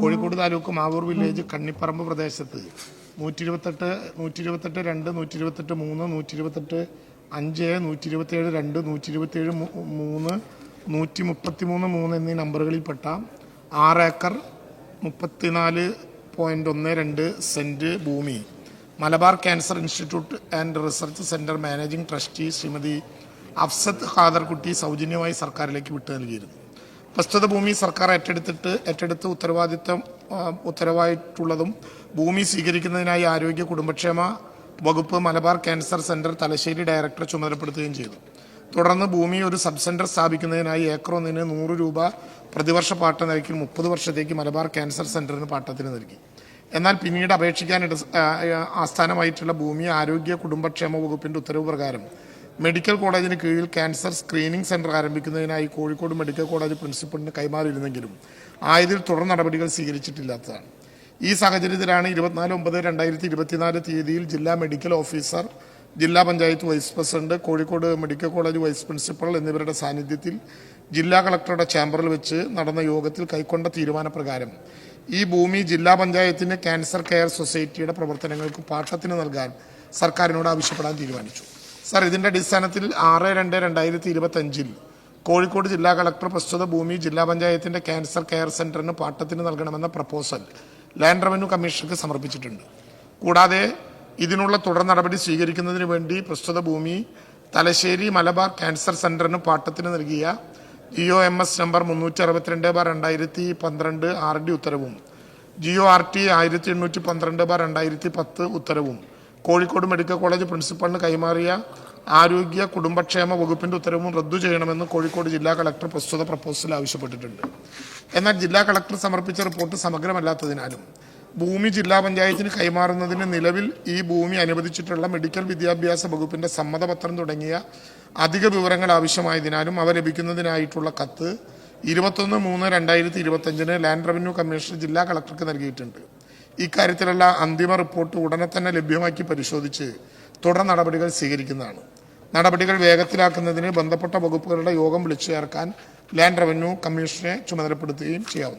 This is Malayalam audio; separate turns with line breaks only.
കോഴിക്കോട് താലൂക്ക് മാവൂർ വില്ലേജ് കണ്ണിപ്പറമ്പ് പ്രദേശത്ത് 128 2 128 3 128 5 127 2 127 3 133 3 എന്നീ നമ്പറുകളിൽപ്പെട്ട 6 ഏക്കർ 34.12 സെന്റ് ഭൂമി Malabar cancer institute and research centre managing trustee Shrimati Afsath Khaderkutty സൗജന്യമായി സർക്കാരിലേക്ക് വിട്ടു നൽകിയിരുന്നു. പ്രസ്തുത ഭൂമി സർക്കാർ ഏറ്റെടുത്ത് ഉത്തരവായിട്ടുള്ളതും ഭൂമി സ്വീകരിക്കുന്നതിനായി ആരോഗ്യ കുടുംബക്ഷേമ വകുപ്പ് മലബാർ ക്യാൻസർ സെന്റർ തലശ്ശേരി ഡയറക്ടറെ ചുമതലപ്പെടുത്തുകയും ചെയ്തു. തുടർന്ന് ഭൂമി ഒരു സബ് സെന്റർ സ്ഥാപിക്കുന്നതിനായി ഏക്കറൊന്നിന് 100 രൂപ പ്രതിവർഷ പാട്ട നിരക്കിൽ 30 വർഷത്തേക്ക് മലബാർ ക്യാൻസർ സെന്ററിന് പാട്ടത്തിന് നൽകി. എന്നാൽ പിന്നീട് അപേക്ഷിക്കാൻ ആസ്ഥാനമായിട്ടുള്ള ഭൂമി ആരോഗ്യ കുടുംബക്ഷേമ വകുപ്പിന്റെ ഉത്തരവ് പ്രകാരം മെഡിക്കൽ കോളേജിന് കീഴിൽ ക്യാൻസർ സ്ക്രീനിംഗ് സെന്റർ ആരംഭിക്കുന്നതിനായി കോഴിക്കോട് മെഡിക്കൽ കോളേജ് പ്രിൻസിപ്പലിന് കൈമാറിയിരുന്നെങ്കിലും ആയതിൽ തുടർ നടപടികൾ സ്വീകരിച്ചിട്ടില്ലാത്തതാണ്. ഈ സാഹചര്യത്തിലാണ് 24/9/2024 തീയതിയിൽ ജില്ലാ മെഡിക്കൽ ഓഫീസർ, ജില്ലാ panchayat vice president, Kozhikode medical college vice principal എന്നിവരുടെ സാന്നിധ്യത്തിൽ ജില്ലാ കളക്ടറുടെ ചേംബറിൽ വെച്ച് നടന്ന യോഗത്തിൽ കൈക്കൊണ്ട തീരുമാനപ്രകാരം ഈ ഭൂമി ജില്ലാ പഞ്ചായത്തിന് ക്യാൻസർ കെയർ സൊസൈറ്റിയുടെ പ്രവർത്തനങ്ങൾക്ക് പാട്ടത്തിന് നൽകാൻ സർക്കാരിനോട് ആവശ്യപ്പെടാൻ തീരുമാനിച്ചു. സർ, ഇതിന്റെ അടിസ്ഥാനത്തിൽ 6/2/2025 കോഴിക്കോട് ജില്ലാ കളക്ടർ പ്രസ്തുത ഭൂമി ജില്ലാ പഞ്ചായത്തിന്റെ ക്യാൻസർ കെയർ സെന്ററിന് പാട്ടത്തിന് നൽകണമെന്ന പ്രപ്പോസൽ ലാൻഡ് റവന്യൂ കമ്മീഷണർക്ക് സമർപ്പിച്ചിട്ടുണ്ട്. കൂടാതെ ഇതിനുള്ള തുടർ നടപടി സ്വീകരിക്കുന്നതിന് വേണ്ടി പ്രസ്തുത ഭൂമി തലശ്ശേരി മലബാർ ക്യാൻസർ സെന്ററിന് പാട്ടത്തിന് നൽകിയ GOMS നമ്പർ 362/2012 RD ഉത്തരവും GORT 1812/2010 ഉത്തരവും കോഴിക്കോട് മെഡിക്കൽ കോളേജ് പ്രിൻസിപ്പലിന് കൈമാറിയ ആരോഗ്യ കുടുംബക്ഷേമ വകുപ്പിന്റെ ഉത്തരവും റദ്ദു ചെയ്യണമെന്ന് കോഴിക്കോട് ജില്ലാ കളക്ടർ പ്രസ്തുത പ്രപ്പോസൽ ആവശ്യപ്പെട്ടിട്ടുണ്ട്. എന്നാൽ ജില്ലാ കളക്ടർ സമർപ്പിച്ച റിപ്പോർട്ട് സമഗ്രമല്ലാത്തതിനാലും ഭൂമി ജില്ലാ പഞ്ചായത്തിന് കൈമാറുന്നതിന് നിലവിൽ ഈ ഭൂമി അനുവദിച്ചിട്ടുള്ള മെഡിക്കൽ വിദ്യാഭ്യാസ വകുപ്പിന്റെ സമ്മതപത്രം തുടങ്ങിയ അധിക വിവരങ്ങൾ ആവശ്യമായതിനാലും അവ ലഭിക്കുന്നതിനായിട്ടുള്ള കത്ത് 21/3/2025 ലാൻഡ് റവന്യൂ കമ്മീഷണർ ജില്ലാ കളക്ടർക്ക് നൽകിയിട്ടുണ്ട്. ഇക്കാര്യത്തിലുള്ള അന്തിമ റിപ്പോർട്ട് ഉടനെ തന്നെ ലഭ്യമാക്കി പരിശോധിച്ച് തുടർ നടപടികൾ സ്വീകരിക്കുന്നതാണ്. നടപടികൾ വേഗത്തിലാക്കുന്നതിന് ബന്ധപ്പെട്ട വകുപ്പുകളുടെ യോഗം വിളിച്ചു ചേർക്കാൻ ലാൻഡ് റവന്യൂ കമ്മീഷനെ ചുമതലപ്പെടുത്തുകയും ചെയ്യാവുന്നതാണ്.